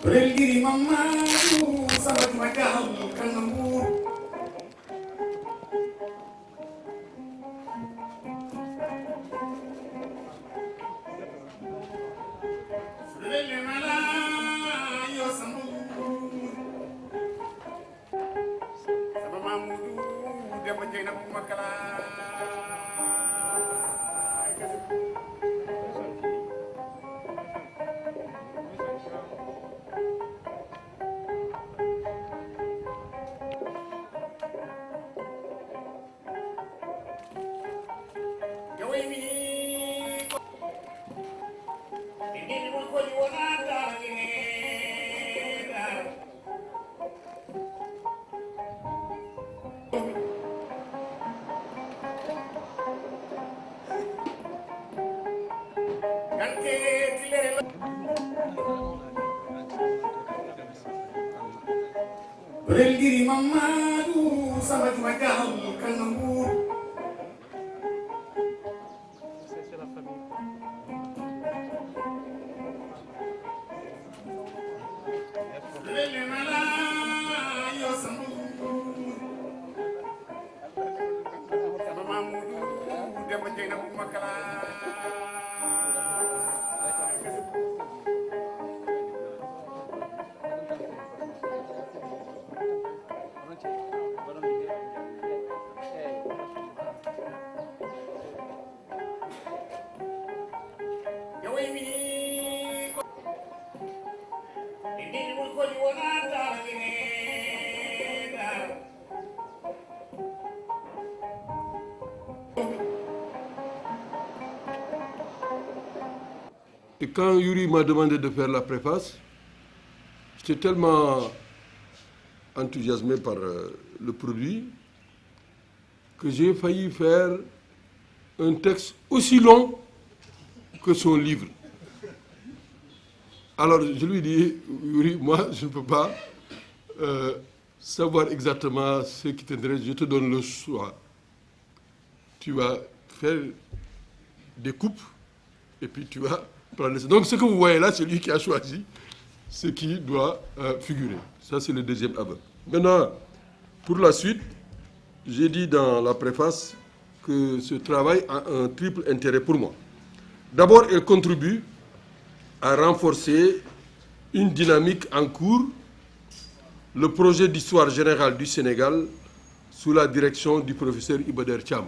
Relgiri mamadu sabat magal kanambu Rele mala yo sambu Saba mamudu demba jeyna makala Relgiri mamadu sabat magal kanambu C'est la famille. Lele mala yo sambu Saba mamudu demba jeyna makala Et quand Yuri m'a demandé de faire la préface, j'étais tellement enthousiasmé par le produit que j'ai failli faire un texte aussi long que son livre. Alors je lui dis, Yuri, moi je ne peux pas savoir exactement ce qui t'intéresse, je te donne le choix. Tu vas faire des coupes et puis tu vas prendre ça. Donc ce que vous voyez là, c'est lui qui a choisi ce qui doit figurer. Ça c'est le deuxième aveu. Maintenant, pour la suite, j'ai dit dans la préface que ce travail a un triple intérêt pour moi. D'abord, elle contribue à renforcer une dynamique en cours, le projet d'histoire générale du Sénégal sous la direction du professeur Iba Der Thiam.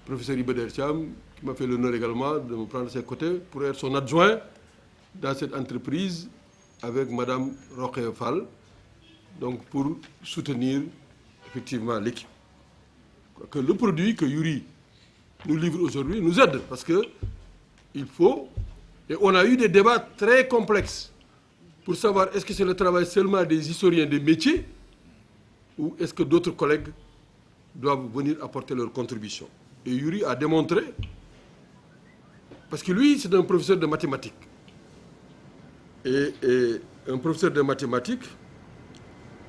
Professeur Iba Der Thiam, qui m'a fait l'honneur également de me prendre à ses côtés pour être son adjoint dans cette entreprise avec Madame Rokhaya Fall, donc pour soutenir effectivement l'équipe. Que le produit que Yuri nous livre aujourd'hui nous aide parce que il faut, et on a eu des débats très complexes pour savoir est-ce que c'est le travail seulement des historiens des métiers ou est-ce que d'autres collègues doivent venir apporter leur contribution. Et Yuri a démontré, parce que lui c'est un professeur de mathématiques, et un professeur de mathématiques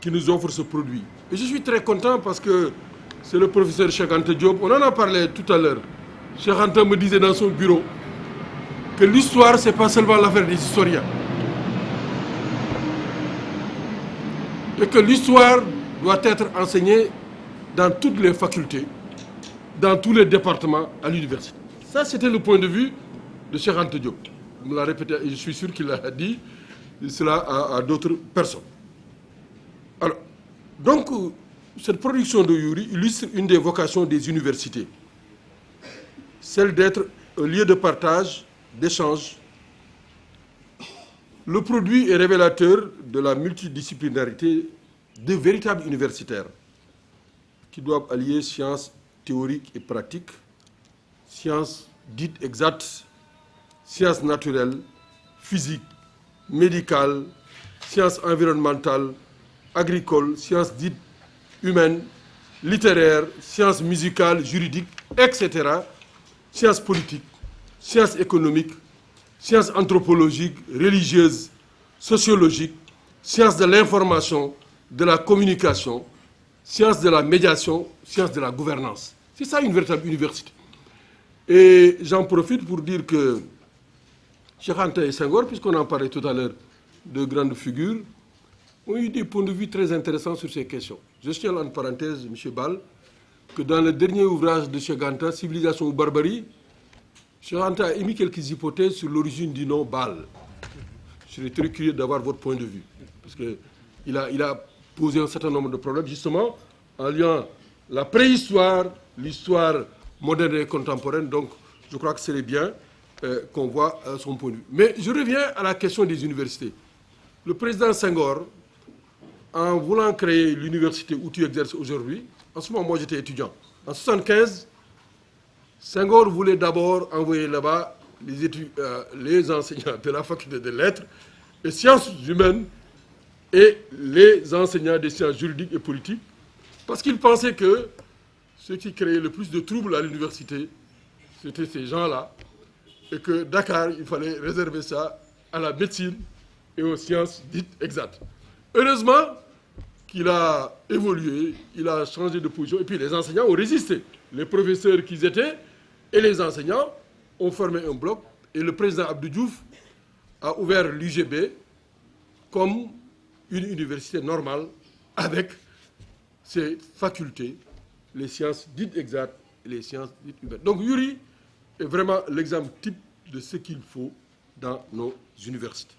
qui nous offre ce produit. Et je suis très content parce que c'est le professeur Cheikh Anta Diop, on en a parlé tout à l'heure. Cheikh Anta me disait dans son bureau que l'histoire, ce n'est pas seulement l'affaire des historiens. Et que l'histoire doit être enseignée dans toutes les facultés, dans tous les départements à l'université. Ça, c'était le point de vue de Cheikh Anta Diop. Il me l'a répété et je suis sûr qu'il a dit cela à d'autres personnes. Alors, donc, cette production de Yuri illustre une des vocations des universités, celle d'être un lieu de partage, d'échange. Le produit est révélateur de la multidisciplinarité de véritables universitaires qui doivent allier sciences théoriques et pratiques, sciences dites exactes, sciences naturelles, physiques, médicales, sciences environnementales, agricoles, sciences dites humaines, littéraires, sciences musicales, juridiques, etc., sciences politiques, sciences économiques, sciences anthropologiques, religieuses, sociologiques, sciences de l'information, de la communication, sciences de la médiation, sciences de la gouvernance. C'est ça une véritable université. Et j'en profite pour dire que Cheikh Anta et Senghor, puisqu'on en parlait tout à l'heure de grandes figures, ont eu des points de vue très intéressants sur ces questions. Je signale en parenthèse, M. Ball, que dans le dernier ouvrage de Cheikh Anta, Civilisation ou barbarie, Cheikh Anta a émis quelques hypothèses sur l'origine du nom Ball. Je serais très curieux d'avoir votre point de vue, parce qu'il a posé un certain nombre de problèmes, justement, en liant la préhistoire, l'histoire moderne et contemporaine. Donc, je crois que c'est bien qu'on voit son point de vue. Mais je reviens à la question des universités. Le président Senghor, en voulant créer l'université où tu exerces aujourd'hui, en ce moment, moi, j'étais étudiant. En 1975, Senghor voulait d'abord envoyer là-bas les enseignants de la faculté de lettres et sciences humaines et les enseignants des sciences juridiques et politiques, parce qu'il pensait que ce qui créait le plus de troubles à l'université, c'était ces gens-là, et que Dakar, il fallait réserver ça à la médecine et aux sciences dites exactes. Heureusement qu'il a évolué, il a changé de position, et puis les enseignants ont résisté. Les professeurs qu'ils étaient et les enseignants ont formé un bloc, et le président Abdou Diouf a ouvert l'UGB comme une université normale avec ses facultés, les sciences dites exactes et les sciences dites humaines. Donc Yuri est vraiment l'exemple type de ce qu'il faut dans nos universités.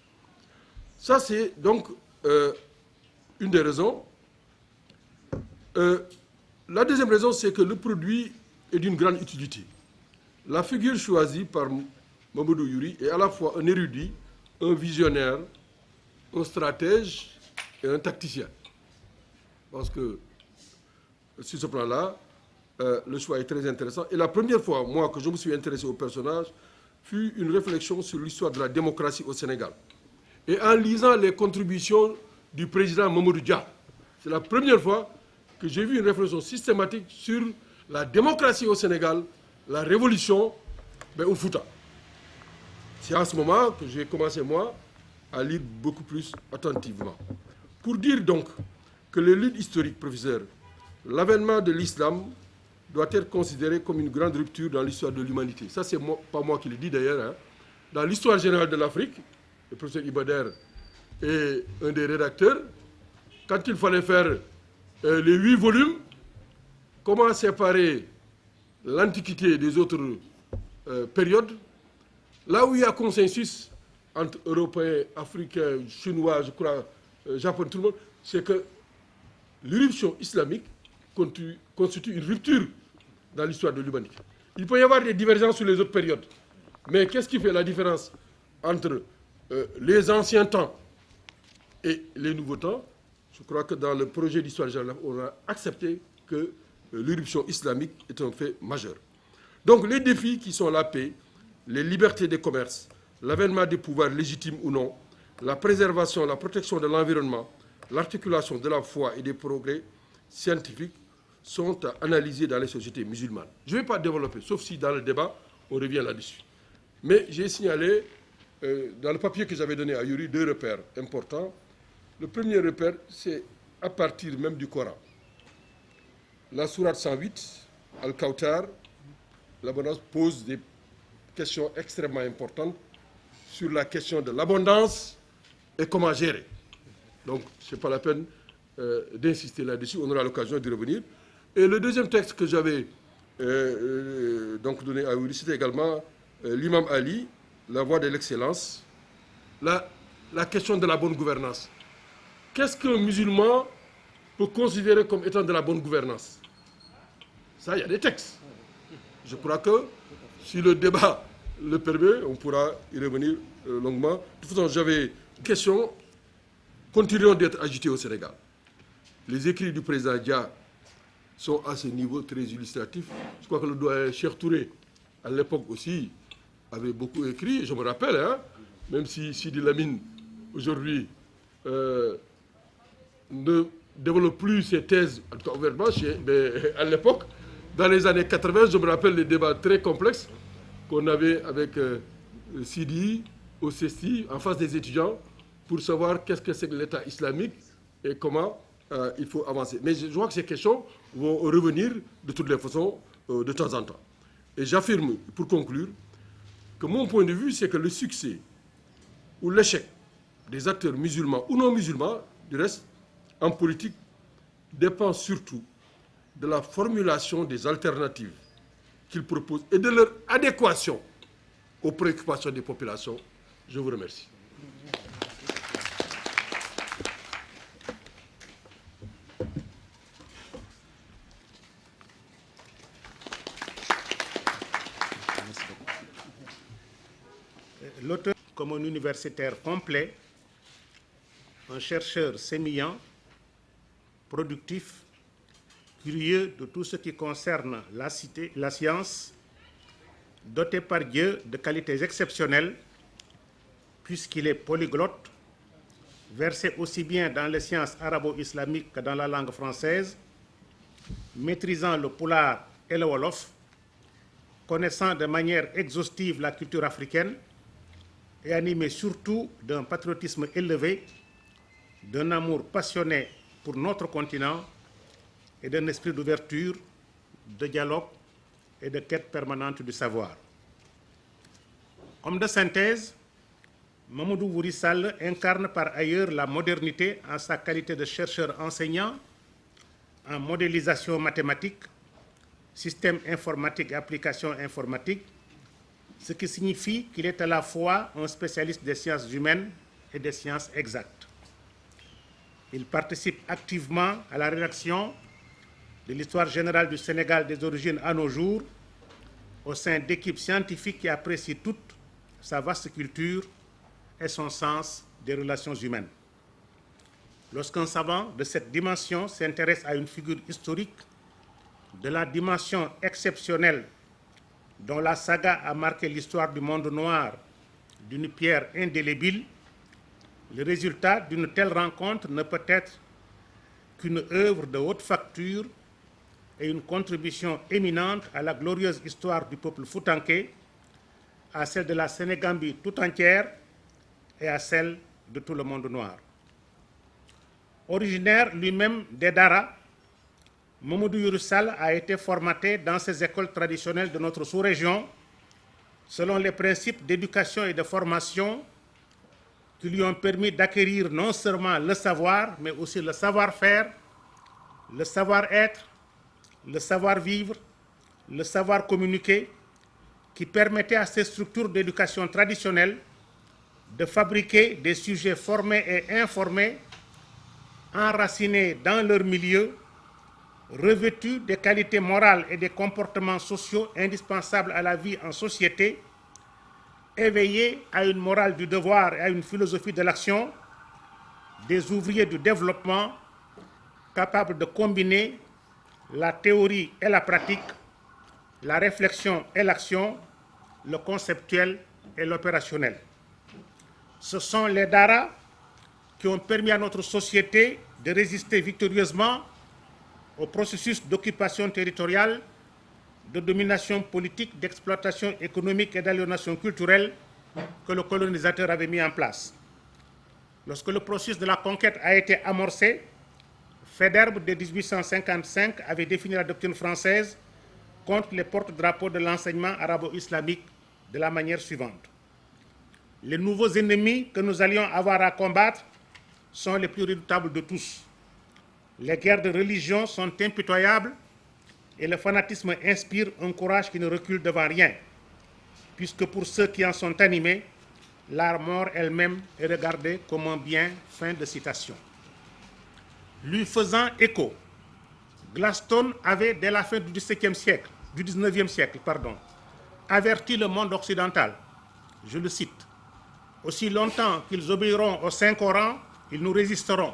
Ça, c'est donc une des raisons. La deuxième raison, c'est que le produit est d'une grande utilité. La figure choisie par Mamadou Yuri est à la fois un érudit, un visionnaire, un stratège et un tacticien. Parce que, sur ce plan-là, le choix est très intéressant. Et la première fois, moi, que je me suis intéressé au personnage, fut une réflexion sur l'histoire de la démocratie au Sénégal. Et en lisant les contributions du président Mamadou Dia, c'est la première fois que j'ai vu une réflexion systématique sur la démocratie au Sénégal, la révolution au Fouta. C'est à ce moment que j'ai commencé, moi, à lire beaucoup plus attentivement. Pour dire donc que le lutte historique, professeur, l'avènement de l'islam doit être considéré comme une grande rupture dans l'histoire de l'humanité. Ça, c'est pas moi qui le dis d'ailleurs. Hein. Dans l'histoire générale de l'Afrique, le professeur Ibader est un des rédacteurs. Quand il fallait faire les 8 volumes, comment séparer l'Antiquité des autres périodes, là où il y a consensus entre Européens, Africains, Chinois, je crois, Japonais, tout le monde, c'est que l'éruption islamique constitue une rupture dans l'histoire de l'humanité. Il peut y avoir des divergences sur les autres périodes, mais qu'est-ce qui fait la différence entre les anciens temps et les nouveaux temps? Je crois que dans le projet d'histoire générale, on a accepté que l'éruption islamique est un fait majeur. Donc les défis qui sont la paix, les libertés des commerces, l'avènement des pouvoirs légitimes ou non, la préservation, la protection de l'environnement, l'articulation de la foi et des progrès scientifiques sont à analyser dans les sociétés musulmanes. Je ne vais pas développer, sauf si dans le débat, on revient là-dessus. Mais j'ai signalé, dans le papier que j'avais donné à Yuri, 2 repères importants. Le premier repère, c'est à partir même du Coran. La sourate 108, Al-Kawthar, l'abondance pose des questions extrêmement importantes sur la question de l'abondance et comment gérer. Donc, ce n'est pas la peine d'insister là-dessus, on aura l'occasion d'y revenir. Et le deuxième texte que j'avais donc donné à Yuri, c'était également l'imam Ali, la voie de l'excellence, la question de la bonne gouvernance. Qu'est-ce qu'un musulman peut considérer comme étant de la bonne gouvernance? Ça, il y a des textes. Je crois que si le débat le permet, on pourra y revenir longuement. De toute façon, j'avais une question. Continuons d'être agités au Sénégal. Les écrits du président Dia sont à ce niveau très illustratifs. Je crois que le doyen Cheikh Touré, à l'époque aussi, avait beaucoup écrit. Je me rappelle, hein, même si Sidi Lamine, aujourd'hui, ne développe plus ses thèses, en tout cas ouvertement, mais à l'époque, dans les années 80, je me rappelle les débats très complexes qu'on avait avec Sidi, au CESTI, en face des étudiants, pour savoir qu'est-ce que c'est que l'État islamique et comment il faut avancer. Mais je vois que ces questions vont revenir de toutes les façons, de temps en temps. Et j'affirme, pour conclure, que mon point de vue, c'est que le succès ou l'échec des acteurs musulmans ou non musulmans, du reste, en politique, dépend surtout de la formulation des alternatives qu'ils proposent et de leur adéquation aux préoccupations des populations. Je vous remercie. L'auteur, comme un universitaire complet, un chercheur sémillant, productif, curieux de tout ce qui concerne la science, doté par Dieu de qualités exceptionnelles, puisqu'il est polyglotte, versé aussi bien dans les sciences arabo-islamiques que dans la langue française, maîtrisant le pulaar et le wolof, connaissant de manière exhaustive la culture africaine et animé surtout d'un patriotisme élevé, d'un amour passionné pour notre continent et d'un esprit d'ouverture, de dialogue et de quête permanente du savoir. Homme de synthèse, Mamadou Wuri Sall incarne par ailleurs la modernité en sa qualité de chercheur enseignant en modélisation mathématique, système informatique et application informatique, ce qui signifie qu'il est à la fois un spécialiste des sciences humaines et des sciences exactes. Il participe activement à la rédaction de l'histoire générale du Sénégal des origines à nos jours, au sein d'équipes scientifiques qui apprécient toute sa vaste culture et son sens des relations humaines. Lorsqu'un savant de cette dimension s'intéresse à une figure historique de la dimension exceptionnelle dont la saga a marqué l'histoire du monde noir d'une pierre indélébile, le résultat d'une telle rencontre ne peut être qu'une œuvre de haute facture et une contribution éminente à la glorieuse histoire du peuple foutanké, à celle de la Sénégambie tout entière et à celle de tout le monde noir. Originaire lui-même des Dara, Mamadou Wuri Sall a été formaté dans ces écoles traditionnelles de notre sous-région selon les principes d'éducation et de formation qui lui ont permis d'acquérir non seulement le savoir, mais aussi le savoir-faire, le savoir-être, le savoir-vivre, le savoir communiquer, qui permettait à ces structures d'éducation traditionnelles de fabriquer des sujets formés et informés, enracinés dans leur milieu, revêtus des qualités morales et des comportements sociaux indispensables à la vie en société, éveillés à une morale du devoir et à une philosophie de l'action, des ouvriers du développement capables de combiner la théorie et la pratique, la réflexion et l'action, le conceptuel et l'opérationnel. Ce sont les Dara qui ont permis à notre société de résister victorieusement au processus d'occupation territoriale, de domination politique, d'exploitation économique et d'aliénation culturelle que le colonisateur avait mis en place. Lorsque le processus de la conquête a été amorcé, Faidherbe de 1855 avait défini la doctrine française contre les porte-drapeaux de l'enseignement arabo-islamique de la manière suivante. Les nouveaux ennemis que nous allions avoir à combattre sont les plus redoutables de tous. Les guerres de religion sont impitoyables et le fanatisme inspire un courage qui ne recule devant rien, puisque pour ceux qui en sont animés, la mort elle-même est regardée comme un bien. Fin de citation. Lui faisant écho, Gladstone avait, dès la fin du XIXe siècle, averti le monde occidental, je le cite, « Aussi longtemps qu'ils obéiront au Saint-Coran, ils nous résisteront.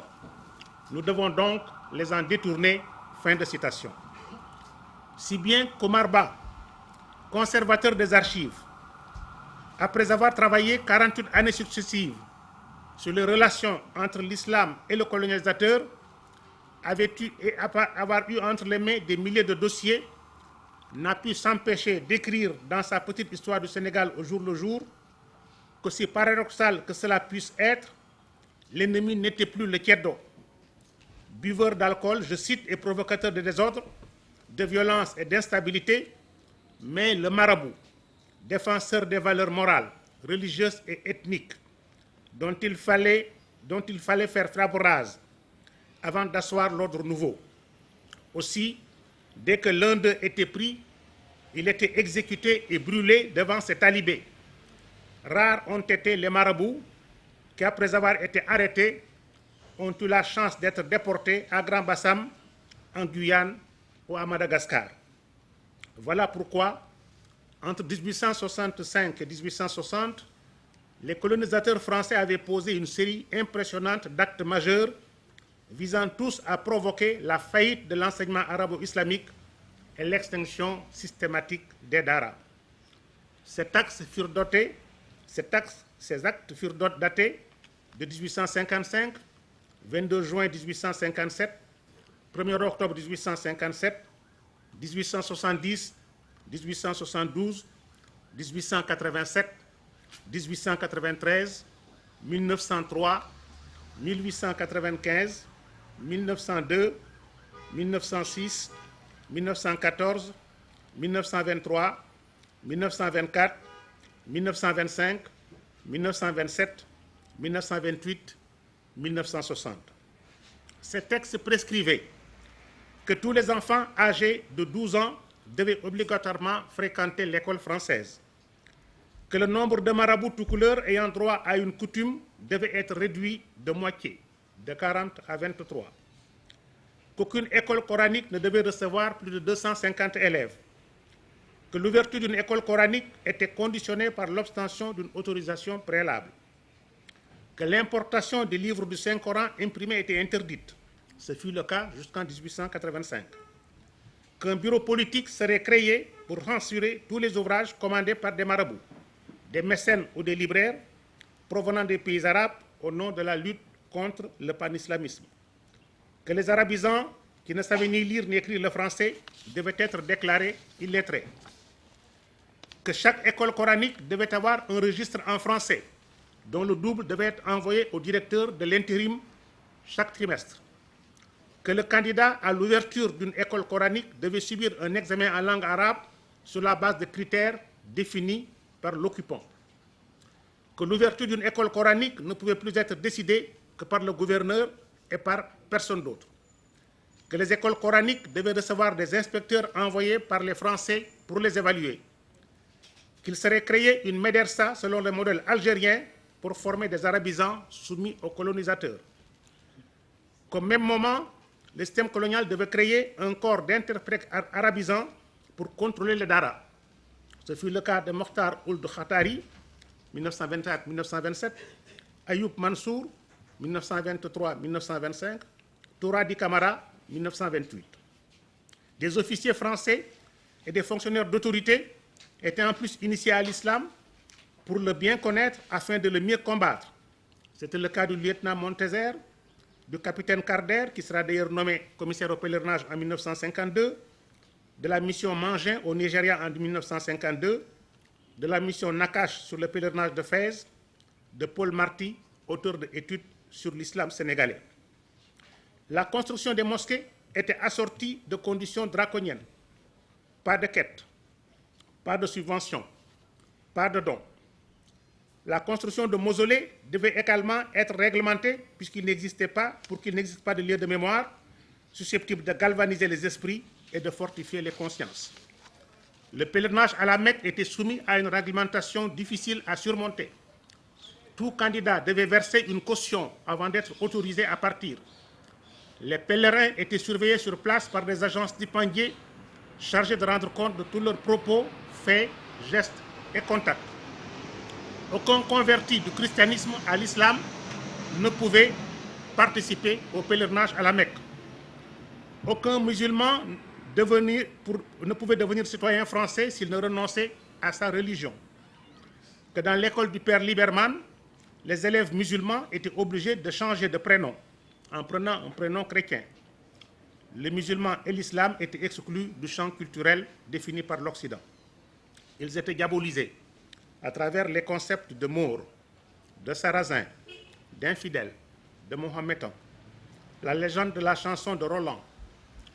Nous devons donc les en détourner. » Fin de citation. Si bien qu'Omar Ba, conservateur des archives, après avoir travaillé 48 années successives sur les relations entre l'islam et le colonisateur, avoir eu entre les mains des milliers de dossiers, n'a pu s'empêcher d'écrire dans sa petite histoire du Sénégal au jour le jour que, si paradoxal que cela puisse être, l'ennemi n'était plus le Ceddo, buveur d'alcool, je cite, et provocateur de désordre, de violence et d'instabilité, Mais le marabout, défenseur des valeurs morales, religieuses et ethniques, dont il fallait faire table rase avant d'asseoir l'ordre nouveau. Aussi, dès que l'un d'eux était pris, il était exécuté et brûlé devant ses talibés. Rares ont été les marabouts qui, après avoir été arrêtés, ont eu la chance d'être déportés à Grand Bassam, en Guyane ou à Madagascar. Voilà pourquoi, entre 1865 et 1860, les colonisateurs français avaient posé une série impressionnante d'actes majeurs visant tous à provoquer la faillite de l'enseignement arabo-islamique et l'extinction systématique des daras. Ces actes furent datés de 1855, 22 juin 1857, 1er octobre 1857, 1870, 1872, 1887, 1893, 1903, 1895, 1902, 1906, 1914, 1923, 1924, 1925, 1927, 1928, 1960. Ces textes prescrivaient que tous les enfants âgés de 12 ans devaient obligatoirement fréquenter l'école française, que le nombre de marabouts tout couleurs ayant droit à une coutume devait être réduit de moitié, de 40 à 23, qu'aucune école coranique ne devait recevoir plus de 250 élèves, que l'ouverture d'une école coranique était conditionnée par l'obtention d'une autorisation préalable, que l'importation des livres du Saint-Coran imprimés était interdite. Ce fut le cas jusqu'en 1885. Qu'un bureau politique serait créé pour censurer tous les ouvrages commandés par des marabouts, des mécènes ou des libraires provenant des pays arabes au nom de la lutte contre le panislamisme. Que les arabisants qui ne savaient ni lire ni écrire le français devaient être déclarés illettrés. Que chaque école coranique devait avoir un registre en français, dont le double devait être envoyé au directeur de l'intérim chaque trimestre. Que le candidat à l'ouverture d'une école coranique devait subir un examen en langue arabe sur la base de critères définis par l'occupant. Que l'ouverture d'une école coranique ne pouvait plus être décidée que par le gouverneur et par personne d'autre. Que les écoles coraniques devaient recevoir des inspecteurs envoyés par les Français pour les évaluer. Qu'il serait créé une médersa selon le modèle algérien pour former des arabisants soumis aux colonisateurs. Qu'au même moment, le système colonial devait créer un corps d'interprètes arabisants pour contrôler les daras. Ce fut le cas de Mokhtar Ould Khatari, 1924-1927, Ayoub Mansour, 1923-1925, Touradi Kamara, 1928. Des officiers français et des fonctionnaires d'autorité étaient en plus initiés à l'islam pour le bien connaître afin de le mieux combattre. C'était le cas du lieutenant Montezer, du capitaine Carder, qui sera d'ailleurs nommé commissaire au pèlerinage en 1952, de la mission Mangin au Nigeria en 1952, de la mission Nakash sur le pèlerinage de Fès, de Paul Marty, auteur d'études sur l'islam sénégalais. La construction des mosquées était assortie de conditions draconiennes. Pas de quête, pas de subvention, pas de dons. La construction de mausolées devait également être réglementée pour qu'il n'existe pas de lieu de mémoire susceptible de galvaniser les esprits et de fortifier les consciences. Le pèlerinage à la Mecque était soumis à une réglementation difficile à surmonter. Tout candidat devait verser une caution avant d'être autorisé à partir. Les pèlerins étaient surveillés sur place par des agents stipendiés chargés de rendre compte de tous leurs propos, faits, gestes et contacts. Aucun converti du christianisme à l'islam ne pouvait participer au pèlerinage à la Mecque. Aucun musulman ne pouvait devenir citoyen français s'il ne renonçait à sa religion. Que dans l'école du père Lieberman, les élèves musulmans étaient obligés de changer de prénom en prenant un prénom chrétien. Les musulmans et l'islam étaient exclus du champ culturel défini par l'Occident. Ils étaient diabolisés à travers les concepts de Maure, de Sarrazin, d'infidèles, de Mohammédans, la légende de la chanson de Roland,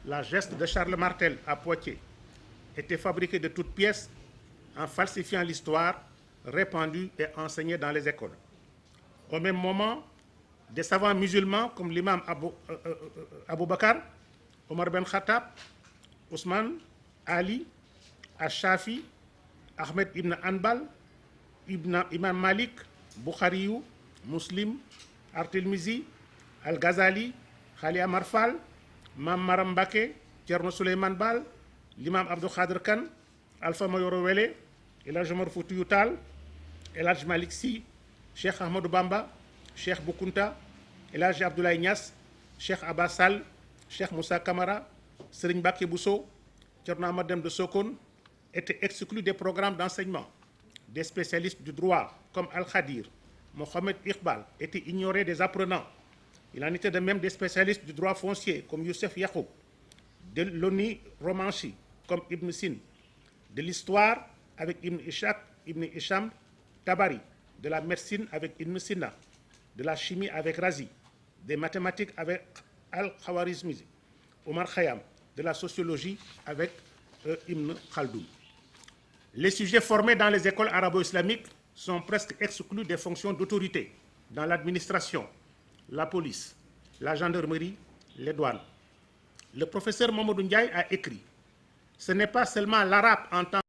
la geste de Charles Martel à Poitiers étaient fabriqués de toutes pièces en falsifiant l'histoire répandue et enseignée dans les écoles. Au même moment, des savants musulmans comme l'imam Abou Bakr, Omar Ben Khattab, Ousmane, Ali, Ash-Shafi, Ahmed ibn Hanbal, Imam Malik, Bukhariyu, Muslim, At-Tirmizi, Al-Ghazali, Khali Amar Fall, Mam Maram Mbacké, Thierno Souleymane Baal, l'imam Abdou Khadir Kane, Alpha Mayoro Wele, El Hadj Omar Foutiyou Tall, El Hadj Malick Sy, Cheikh Ahmadou Bamba, Cheikh Bou Kounta, El Hadj Abdoulaye Niass, Cheikh Abbas Sall, Cheikh Moussa Camara, Serigne Mbacké Bousso, Thierno Ahmad Dème de Sokone étaient exclus des programmes d'enseignement. Des spécialistes du droit comme Al-Khadir, Mohamed Iqbal étaient ignorés des apprenants. Il en était de même des spécialistes du droit foncier comme Youssef Yacoub, de l'ONI Romanchi comme Ibn Sin, de l'histoire avec Ibn Ishaq, Ibn Hisham Tabari, de la médecine avec Ibn Sina, de la chimie avec Razi, des mathématiques avec Al-Khawarizmi, Omar Khayyam, de la sociologie avec Ibn Khaldoun. Les sujets formés dans les écoles arabo-islamiques sont presque exclus des fonctions d'autorité dans l'administration, la police, la gendarmerie, les douanes. Le professeur Mamadou Ndiaye a écrit « Ce n'est pas seulement l'arabe en tant